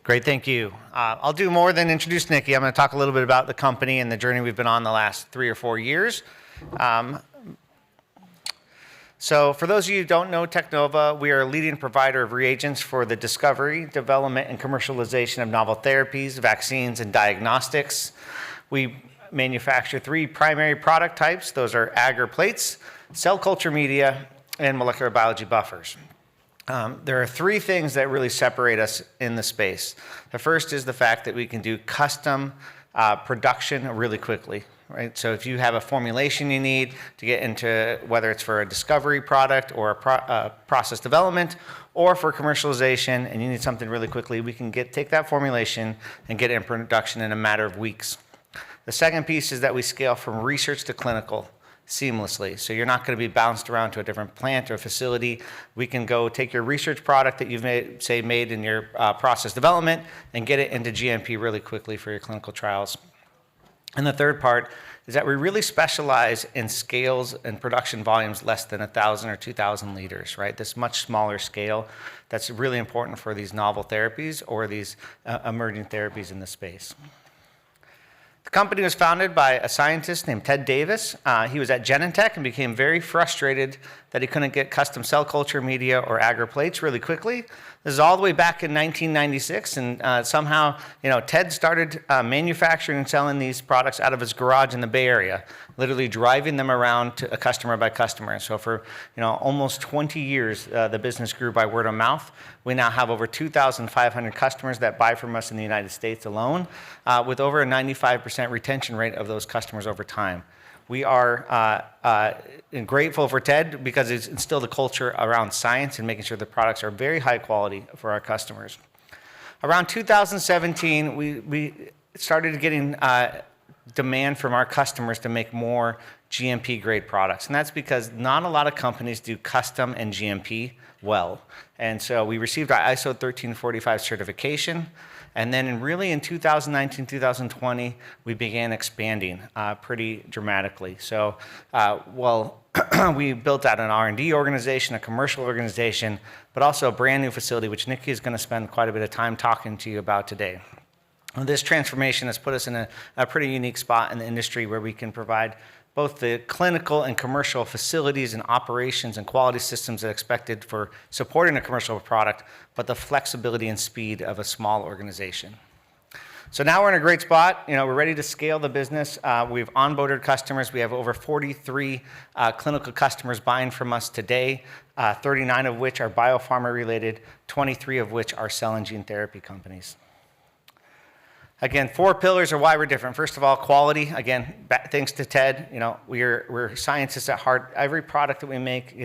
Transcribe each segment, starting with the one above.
Great, thank you. I'll do more than introduce Nikki. I'm going to talk a little bit about the company and the journey we've been on the last 3 or 4 years. So for those of you who don't know Teknova, we are a leading provider of reagents for the discovery, development, and commercialization of novel therapies, vaccines, and diagnostics. We manufacture 3 primary product types. Those are agar plates, cell culture media, and molecular biology buffers. There are 3 things that really separate us in the space. The first is the fact that we can do custom production really quickly, right? So if you have a formulation you need to get into, whether it's for a discovery product or a process development or for commercialization, and you need something really quickly, we can take that formulation and get it in production in a matter of weeks. The second piece is that we scale from research to clinical seamlessly. So you're not going to be bounced around to a different plant or facility. We can go take your research product that you've made in your process development and get it into GMP really quickly for your clinical trials. And the third part is that we really specialize in scales and production volumes less than 1,000 or 2,000 liters, right? This much smaller scale that's really important for these novel therapies or these emerging therapies in the space. The company was founded by a scientist named Ted Davis. He was at Genentech and became very frustrated that he couldn't get custom cell culture media or agar plates really quickly. This is all the way back in 1996, and somehow, Ted started manufacturing and selling these products out of his garage in the Bay Area, literally driving them around to a customer by customer. So for almost 20 years, the business grew by word of mouth. We now have over 2,500 customers that buy from us in the United States alone, with over a 95% retention rate of those customers over time. We are grateful for Ted because he's instilled a culture around science and making sure the products are very high quality for our customers. Around 2017, we started getting demand from our customers to make more GMP grade products. And that's because not a lot of companies do custom and GMP well. And so we received our ISO 13485 certification. And then in 2019, 2020, we began expanding pretty dramatically. So, we built out an R&D organization, a commercial organization, but also a brand new facility, which Nikki is going to spend quite a bit of time talking to you about today. This transformation has put us in a pretty unique spot in the industry where we can provide both the clinical and commercial facilities and operations and quality systems that are expected for supporting a commercial product, but the flexibility and speed of a small organization. So now we're in a great spot. We're ready to scale the business. We've onboarded customers. We have over 43 clinical customers buying from us today, 39 of which are biopharma related, 23 of which are cell and gene therapy companies. Again, 4 pillars are why we're different. First of all, quality. Again, thanks to Ted, we're scientists at heart. Every product that we make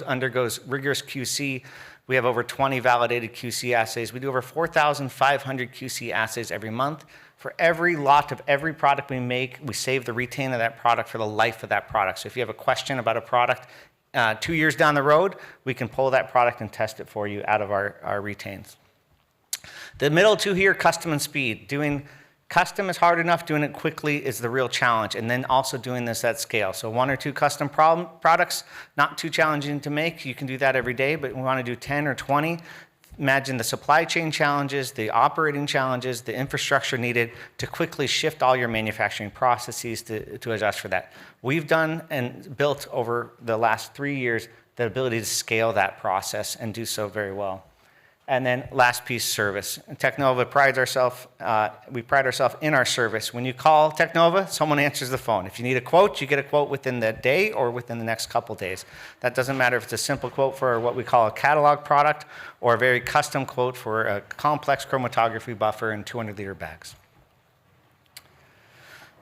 undergoes rigorous QC. We have over 20 validated QC assays. We do over 4,500 QC assays every month. For every lot of every product we make, we save the retain of that product for the life of that product. So if you have a question about a product 2 years down the road, we can pull that product and test it for you out of our retains. The middle 2 here, custom and speed. Doing custom is hard enough, doing it quickly is the real challenge, and then also doing this at scale. So 1 or 2 custom products, not too challenging to make. You can do that every day, but we want to do 10 or 20. Imagine the supply chain challenges, the operating challenges, the infrastructure needed to quickly shift all your manufacturing processes to adjust for that. We've done and built over the last 3 years the ability to scale that process and do so very well. And then last piece, service. Teknova prides ourselves, we pride ourselves in our service. When you call Teknova, someone answers the phone. If you need a quote, you get a quote within the day or within the next couple days. That doesn't matter if it's a simple quote for what we call a catalog product or a very custom quote for a complex chromatography buffer in 200-liter bags.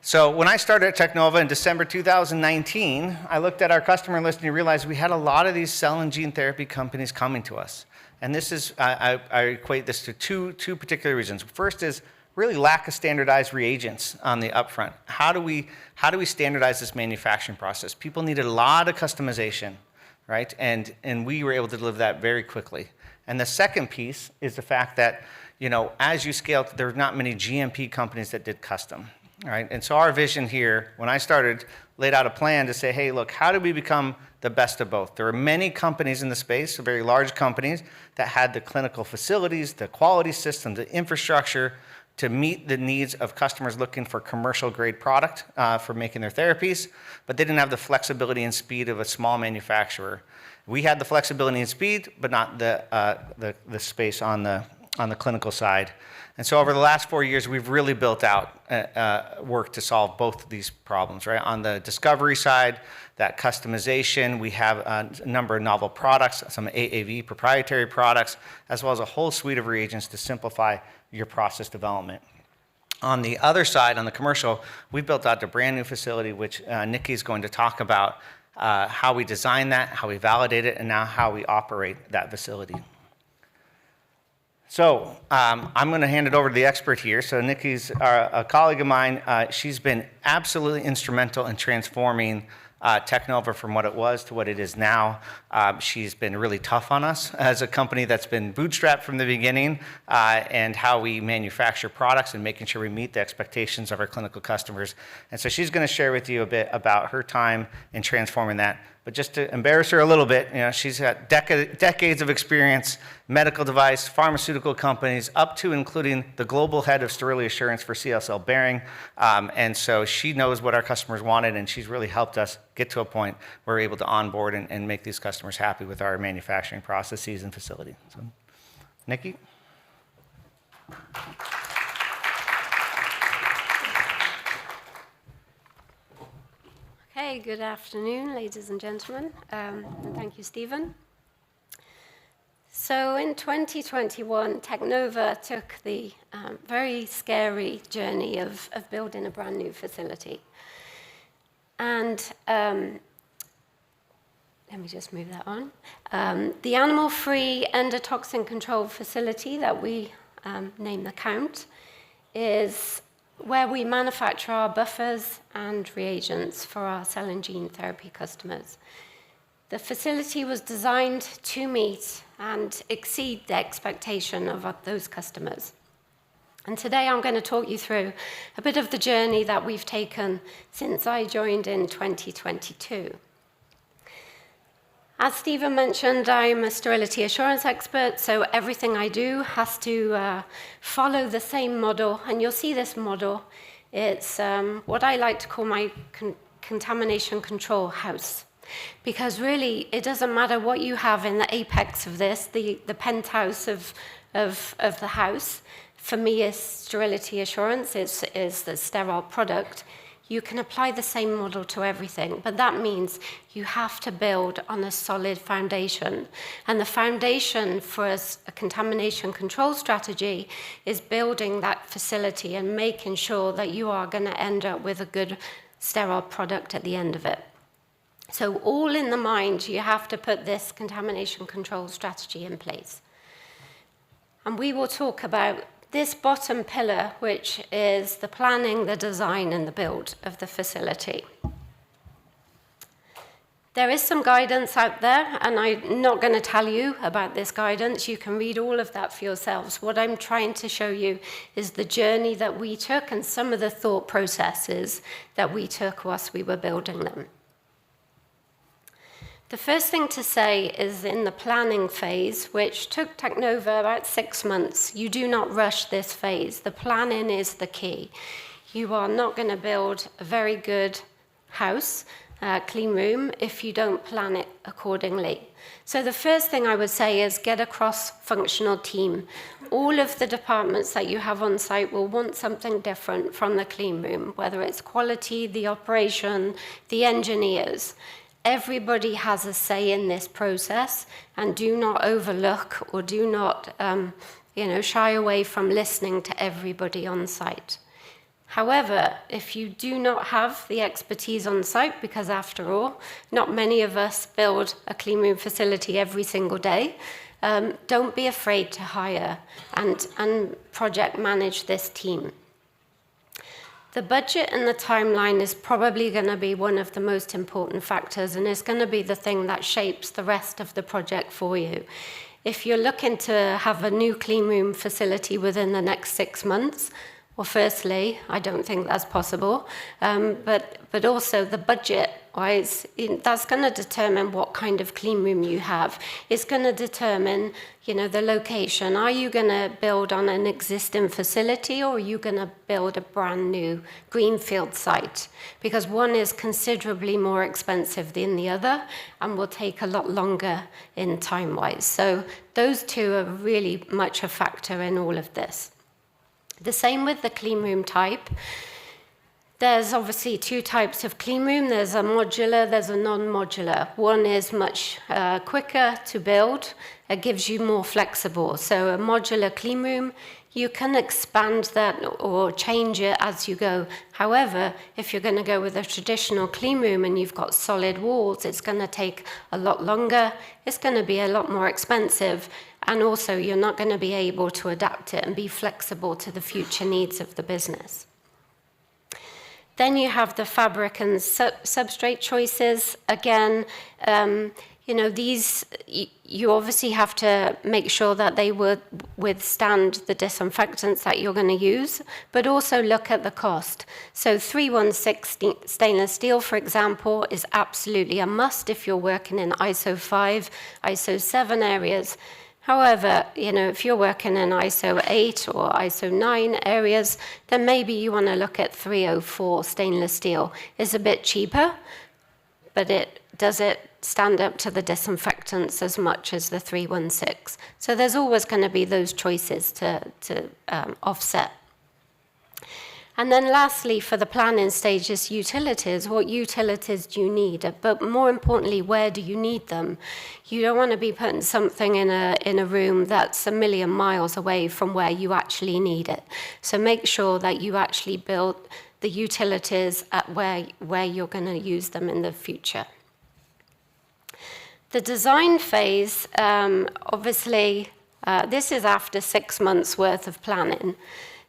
So when I started at Teknova in December 2019, I looked at our customer list and realized we had a lot of these cell and gene therapy companies coming to us. And this is, I equate this to two particular reasons. First is really lack of standardized reagents on the upfront. How do we standardize this manufacturing process? People needed a lot of customization, right? And we were able to deliver that very quickly. And the second piece is the fact that, as you scale, there are not many GMP companies that did custom, right? And so our vision here, when I started, laid out a plan to say, hey, look, how do we become the best of both? There are many companies in the space, very large companies, that had the clinical facilities, the quality systems, the infrastructure to meet the needs of customers looking for commercial-grade product for making their therapies, but they didn't have the flexibility and speed of a small manufacturer. We had the flexibility and speed, but not the space on the clinical side. And so over the last 4 years, we've really built out work to solve both of these problems, right? On the discovery side, that customization, we have a number of novel products, some AAV proprietary products, as well as a whole suite of reagents to simplify your process development. On the other side, on the commercial, we built out a brand new facility, which Nikki is going to talk about how we design that, how we validate it, and now how we operate that facility. So I'm going to hand it over to the expert here. So Nikki's a colleague of mine. She's been absolutely instrumental in transforming Teknova from what it was to what it is now. She's been really tough on us as a company that's been bootstrapped from the beginning, and how we manufacture products and making sure we meet the expectations of our clinical customers. And so she's going to share with you a bit about her time in transforming that. But just to embarrass her a little bit, she's got decades of experience, medical device, pharmaceutical companies, up to including the global head of sterility assurance for CSL Behring. And so she knows what our customers wanted, and she's really helped us get to a point where we're able to onboard and make these customers happy with our manufacturing processes and facility. So, Nikki? Okay, good afternoon, ladies and gentlemen, and thank you, Stephen. So in 2021, Teknova took the very scary journey of building a brand new facility. And let me just move that on. The animal-free endotoxin control facility that we name the Count is where we manufacture our buffers and reagents for our cell and gene therapy customers. The facility was designed to meet and exceed the expectation of those customers. And today I'm going to talk you through a bit of the journey that we've taken since I joined in 2022. As Stephen mentioned, I'm a sterility assurance expert, so everything I do has to follow the same model. And you'll see this model. It's what I like to call my contamination control house. Because really, it doesn't matter what you have in the apex of this, the penthouse of the house. For me, is sterility assurance, is the sterile product. You can apply the same model to everything, but that means you have to build on a solid foundation. And the foundation for a contamination control strategy is building that facility and making sure that you are going to end up with a good sterile product at the end of it. So all in the mind, you have to put this contamination control strategy in place. And we will talk about this bottom pillar, which is the planning, the design, and the build of the facility. There is some guidance out there, and I'm not going to tell you about this guidance. You can read all of that for yourselves. What I'm trying to show you is the journey that we took and some of the thought processes that we took whilst we were building them. The first thing to say is in the planning phase, which took Teknova about 6 months. You do not rush this phase. The planning is the key. You are not going to build a very good house, clean room, if you don't plan it accordingly. So the first thing I would say is get a cross-functional team. All of the departments that you have on site will want something different from the clean room, whether it's quality, the operation, the engineers. Everybody has a say in this process, and do not overlook or do not shy away from listening to everybody on site. However, if you do not have the expertise on site, because after all, not many of us build a clean room facility every single day, don't be afraid to hire and project manage this team. The budget and the timeline is probably going to be one of the most important factors, and it's going to be the thing that shapes the rest of the project for you. If you're looking to have a new clean room facility within the next 6 months, Well, firstly, I don't think that's possible, but also the budget-wise, that's going to determine what kind of clean room you have. It's going to determine, the location. Are you going to build on an existing facility, or are you going to build a brand new greenfield site? Because one is considerably more expensive than the other and will take a lot longer in time-wise. So those two are really much a factor in all of this. The same with the clean room type. There's obviously two types of clean room. There's a modular, there's a non-modular. One is much quicker to build. It gives you more flexible. So a modular clean room, you can expand that or change it as you go. However, if you're going to go with a traditional clean room and you've got solid walls, it's going to take a lot longer. It's going to be a lot more expensive. And also, you're not going to be able to adapt it and be flexible to the future needs of the business. Then you have the fabric and substrate choices. Again, these, you obviously have to make sure that they would withstand the disinfectants that you're going to use, but also look at the cost. So 316 stainless steel, for example, is absolutely a must if you're working in ISO 5, ISO 7 areas. However, if you're working in ISO 8 or ISO 9 areas, then maybe you want to look at 304 stainless steel. It's a bit cheaper, but does it stand up to the disinfectants as much as the 316? So there's always going to be those choices to offset. And then lastly, for the planning stage is utilities. What utilities do you need? But more importantly, where do you need them? You don't want to be putting something in a room that's a million miles away from where you actually need it. So make sure that you actually build the utilities at where you're going to use them in the future. The design phase, obviously, this is after 6 months worth of planning.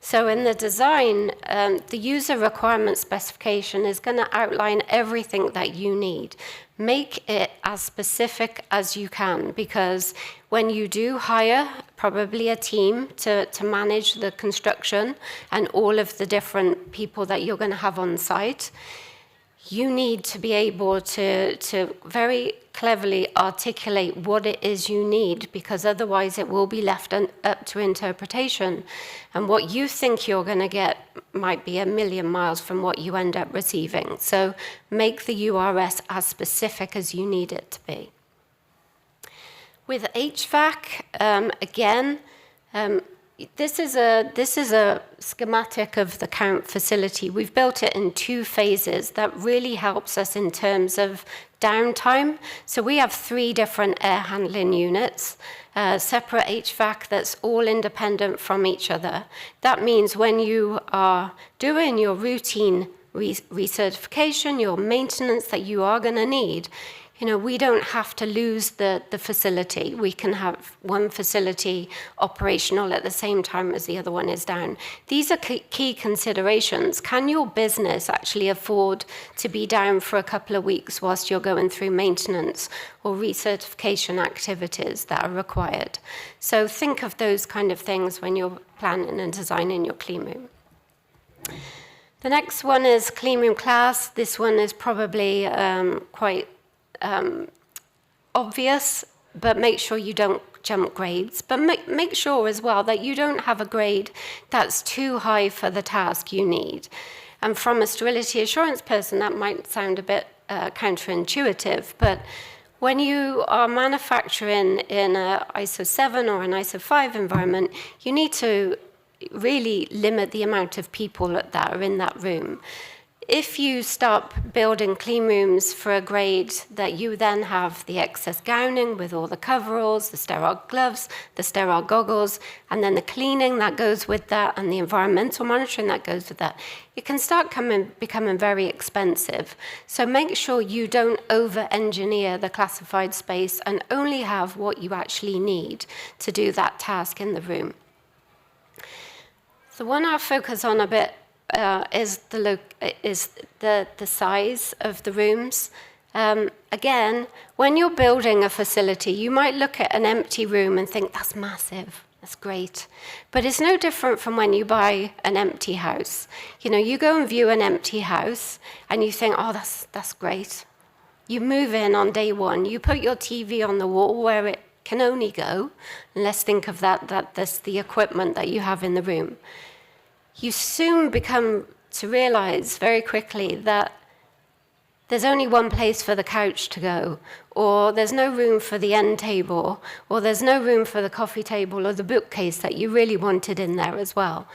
So in the design, the user requirement specification is going to outline everything that you need. Make it as specific as you can, because when you do hire probably a team to manage the construction and all of the different people that you're going to have on site, you need to be able to very cleverly articulate what it is you need, because otherwise it will be left up to interpretation. And what you think you're going to get might be a million miles from what you end up receiving. So make the URS as specific as you need it to be. With HVAC, again, this is a schematic of the current facility. We've built it in 2 phases. That really helps us in terms of downtime. So we have 3 different air handling units, separate HVAC that's all independent from each other. That means when you are doing your routine recertification, your maintenance that you are going to need, we don't have to lose the facility. We can have one facility operational at the same time as the other one is down. These are key considerations. Can your business actually afford to be down for a couple of weeks whilst you're going through maintenance or recertification activities that are required? So think of those kind of things when you're planning and designing your clean room. The next one is clean room class. This one is probably quite obvious, but make sure you don't jump grades. But make sure as well that you don't have a grade that's too high for the task you need. And from a sterility assurance person, that might sound a bit counterintuitive, but when you are manufacturing in an ISO 7 or an ISO 5 environment, you need to really limit the amount of people that are in that room. If you start building clean rooms for a grade that you then have the excess gowning with all the coveralls, the sterile gloves, the sterile goggles, and then the cleaning that goes with that and the environmental monitoring that goes with that, it can start becoming very expensive. So make sure you don't over-engineer the classified space and only have what you actually need to do that task in the room. The one I'll focus on a bit is the size of the rooms. Again, when you're building a facility, you might look at an empty room and think, that's massive. That's great. But it's no different from when you buy an empty house. You know, you go and view an empty house and you think, oh, that's great. You move in on day one, you put your TV on the wall where it can only go, and let's think of that's the equipment that you have in the room. You soon become to realize very quickly that there's only one place for the couch to go, or there's no room for the end table, or there's no room for the coffee table or the bookcase that you really wanted in there as well.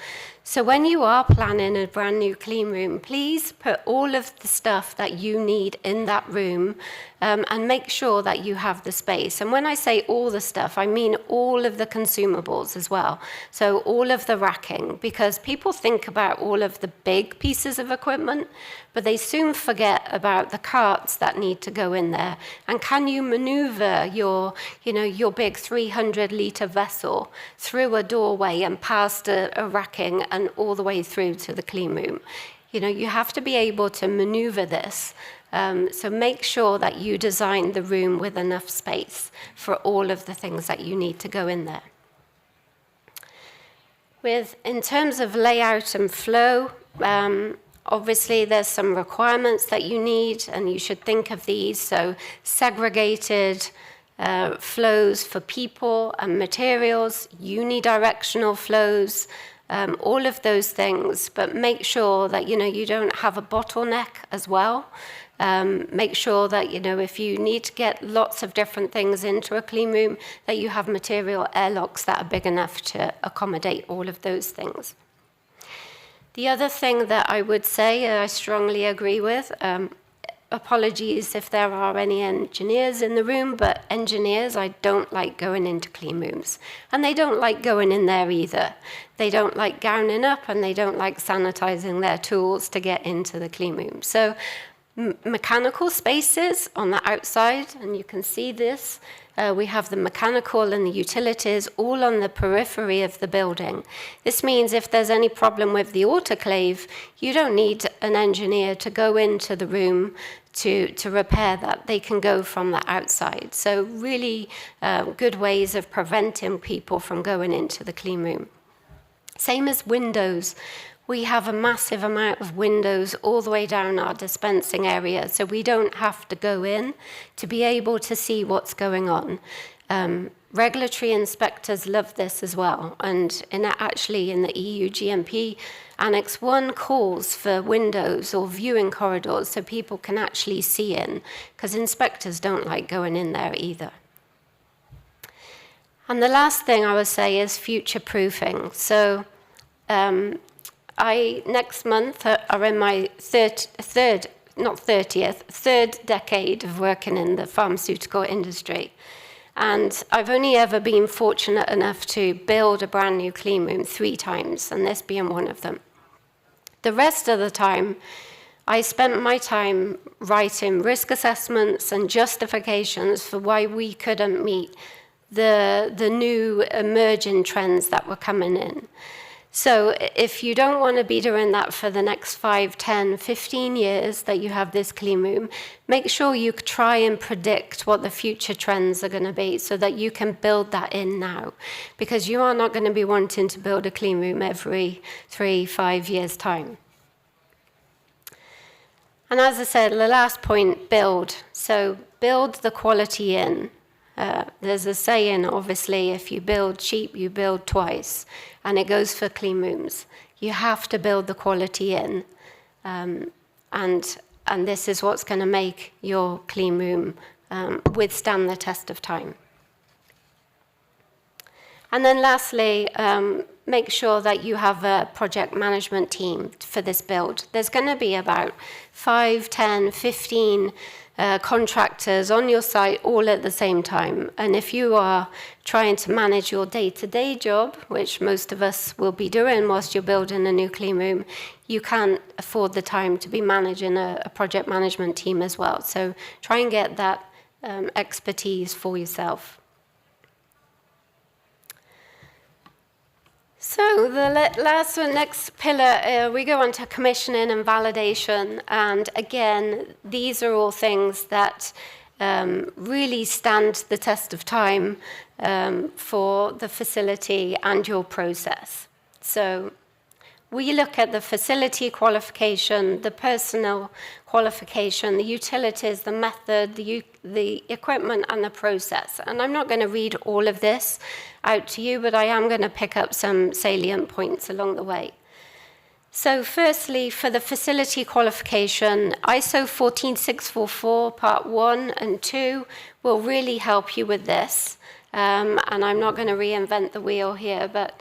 So when you are planning a brand new clean room, please put all of the stuff that you need in that room, and make sure that you have the space. And when I say all the stuff, I mean all of the consumables as well. So all of the racking, because people think about all of the big pieces of equipment, but they soon forget about the carts that need to go in there. And can you maneuver your big 300-liter vessel through a doorway and past a racking and all the way through to the clean room? You know, you have to be able to maneuver this. So make sure that you design the room with enough space for all of the things that you need to go in there. In terms of layout and flow, obviously there's some requirements that you need, and you should think of these. So segregated flows for people and materials, unidirectional flows, all of those things, but make sure that you don't have a bottleneck as well. Make sure that if you need to get lots of different things into a clean room, that you have material airlocks that are big enough to accommodate all of those things. The other thing that I would say I strongly agree with, apologies if there are any engineers in the room, but engineers, I don't like going into clean rooms. And they don't like going in there either. They don't like gowning up, and they don't like sanitizing their tools to get into the clean room. So mechanical spaces on the outside, and you can see this. We have the mechanical and the utilities all on the periphery of the building. This means if there's any problem with the autoclave, you don't need an engineer to go into the room to repair that. They can go from the outside. So really good ways of preventing people from going into the clean room. Same as windows. We have a massive amount of windows all the way down our dispensing area, so we don't have to go in to be able to see what's going on. Regulatory inspectors love this as well, and actually in the EU GMP Annex 1 calls for windows or viewing corridors so people can actually see in, because inspectors don't like going in there either. And the last thing I would say is future-proofing. So I, next month, are in my third decade of working in the pharmaceutical industry. And I've only ever been fortunate enough to build a brand new clean room 3 times, and this being one of them. The rest of the time, I spent my time writing risk assessments and justifications for why we couldn't meet the new emerging trends that were coming in. So if you don't want to be doing that for the next 5, 10, 15 years that you have this clean room, make sure you try and predict what the future trends are going to be so that you can build that in now. Because you are not going to be wanting to build a clean room every 3, 5 years' time. And as I said, the last point, build. So build the quality in. There's a saying, obviously, if you build cheap, you build twice. And it goes for clean rooms. You have to build the quality in. And this is what's going to make your clean room withstand the test of time. And then lastly, make sure that you have a project management team for this build. There's going to be about 5, 10, 15 contractors on your site all at the same time. And if you are trying to manage your day-to-day job, which most of us will be doing whilst you're building a new clean room, you can't afford the time to be managing a project management team as well. So try and get that expertise for yourself. So the next pillar, we go on to commissioning and validation. And again, these are all things that really stand the test of time for the facility and your process. So we look at the facility qualification, the personnel qualification, the utilities, the method, the equipment, and the process. And I'm not going to read all of this out to you, but I am going to pick up some salient points along the way. So firstly, for the facility qualification, ISO 14644 Part 1 and 2 will really help you with this. And I'm not going to reinvent the wheel here, but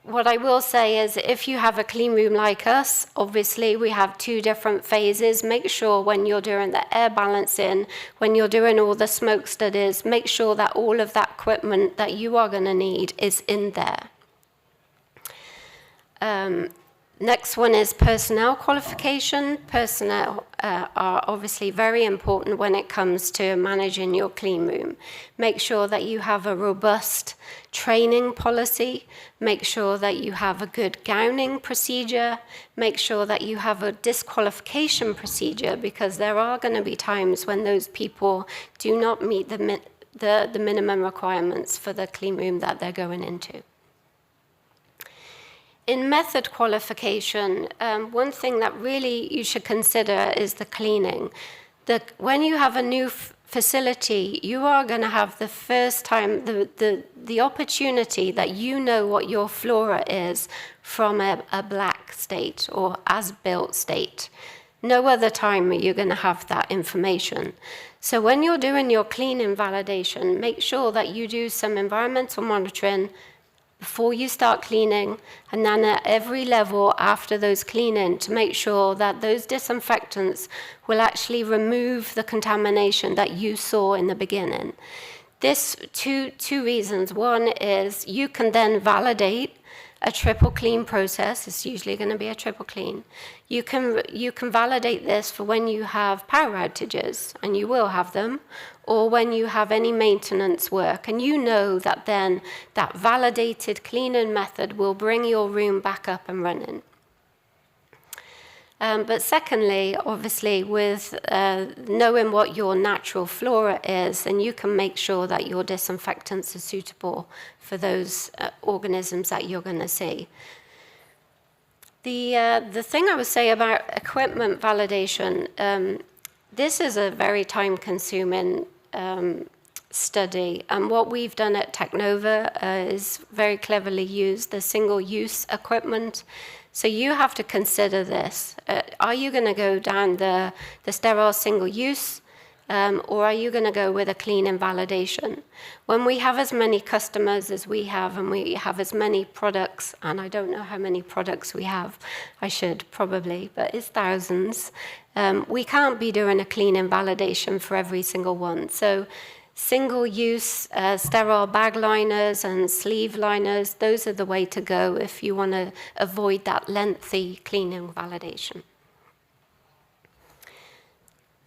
what I will say is if you have a clean room like us, obviously we have 2 different phases. Make sure when you're doing the air balancing, when you're doing all the smoke studies, make sure that all of that equipment that you are going to need is in there. Next one is personnel qualification. Personnel are obviously very important when it comes to managing your clean room. Make sure that you have a robust training policy. Make sure that you have a good gowning procedure. Make sure that you have a disqualification procedure, because there are going to be times when those people do not meet the minimum requirements for the clean room that they're going into. In method qualification, one thing that really you should consider is the cleaning. When you have a new facility, you are going to have the first time, the opportunity that you know what your flora is from a black state or as-built state. No other time are you going to have that information. So when you're doing your cleaning validation, make sure that you do some environmental monitoring before you start cleaning, and then at every level after those cleaning to make sure that those disinfectants will actually remove the contamination that you saw in the beginning. This, two reasons. One is you can then validate a triple clean process. It's usually going to be a triple clean. You can validate this for when you have power outages, and you will have them, or when you have any maintenance work, and you know that then that validated cleaning method will bring your room back up and running. But secondly, obviously, with knowing what your natural flora is, then you can make sure that your disinfectants are suitable for those organisms that you're going to see. The thing I would say about equipment validation, this is a very time-consuming study, and what we've done at Technova is very cleverly used the single-use equipment. So you have to consider this. Are you going to go down the sterile single-use, or are you going to go with a clean and validation? When we have as many customers as we have, and we have as many products, and I don't know how many products we have, I should probably, but it's thousands, we can't be doing a clean and validation for every single one. So single-use sterile bag liners and sleeve liners, those are the way to go if you want to avoid that lengthy cleaning validation.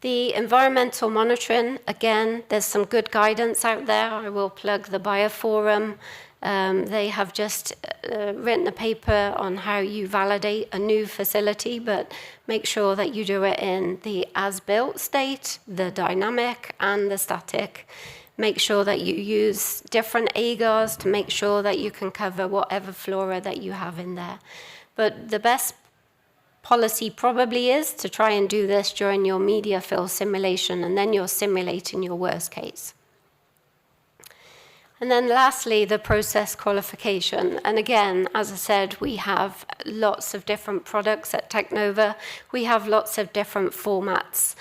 The environmental monitoring, again, there's some good guidance out there. I will plug the Bioforum. They have just written a paper on how you validate a new facility, but make sure that you do it in the as-built state, the dynamic, and the static. Make sure that you use different agars to make sure that you can cover whatever flora that you have in there. But the best policy probably is to try and do this during your media fill simulation, and then you're simulating your worst case. And then lastly, the process qualification. And again, as I said, we have lots of different products at Technova. We have lots of different formats,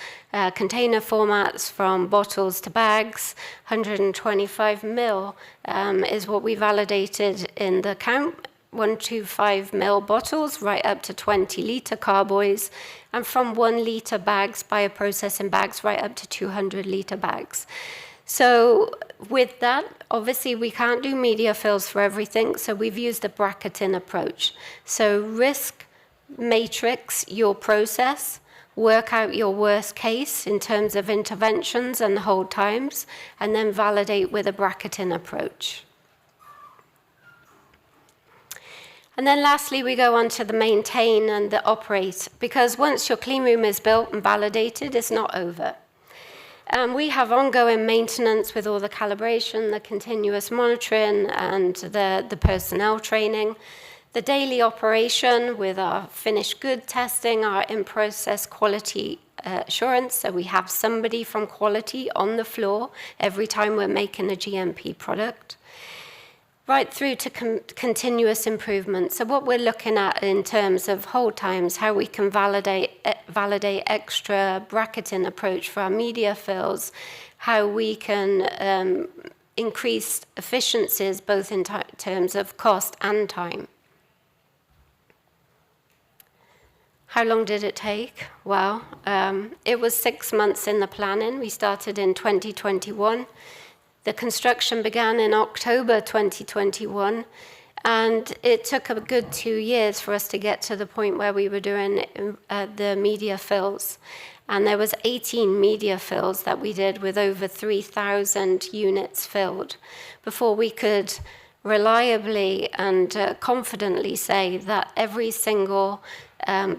container formats from bottles to bags. 125 ml is what we validated in the count. 125 ml bottles right up to 20-liter carboys, and from 1-liter bags, bioprocessing bags, right up to 200-liter bags. So with that, obviously we can't do media fills for everything, so we've used a bracketing approach. So risk matrix your process, work out your worst case in terms of interventions and hold times, and then validate with a bracketing approach. And then lastly, we go on to the maintain and the operate, because once your clean room is built and validated, it's not over. We have ongoing maintenance with all the calibration, the continuous monitoring, and the personnel training. The daily operation with our finished good testing, our in-process quality assurance. So we have somebody from quality on the floor every time we're making a GMP product. Right through to continuous improvement. So what we're looking at in terms of hold times, how we can validate extra bracketing approach for our media fills, how we can increase efficiencies both in terms of cost and time. How long did it take? Well, it was 6 months in the planning. We started in 2021. The construction began in October 2021, and it took a good 2 years for us to get to the point where we were doing the media fills. And there was 18 media fills that we did with over 3,000 units filled before we could reliably and confidently say that every single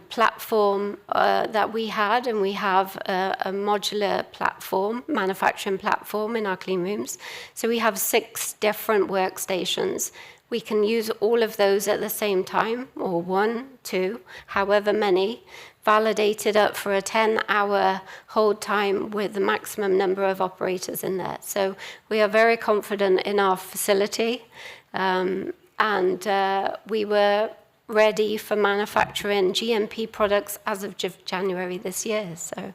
platform that we had, and we have a modular platform, manufacturing platform in our clean rooms. So we have 6 different workstations. We can use all of those at the same time, or 1, 2, however many, validated up for a 10-hour hold time with the maximum number of operators in there. So we are very confident in our facility, and we were ready for manufacturing GMP products as of January this year. So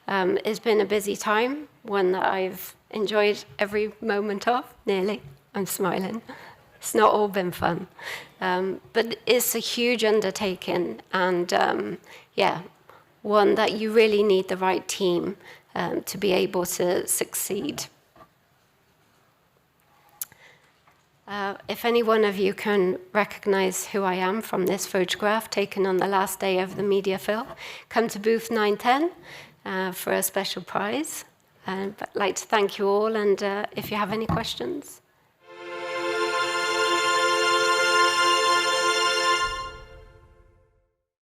it's been a busy time, one that I've enjoyed every moment of, nearly. I'm smiling. It's not all been fun. But it's a huge undertaking, and one that you really need the right team to be able to succeed. If any one of you can recognize who I am from this photograph taken on the last day of the media fill, come to booth 910 for a special prize. But I'd like to thank you all, and if you have any questions.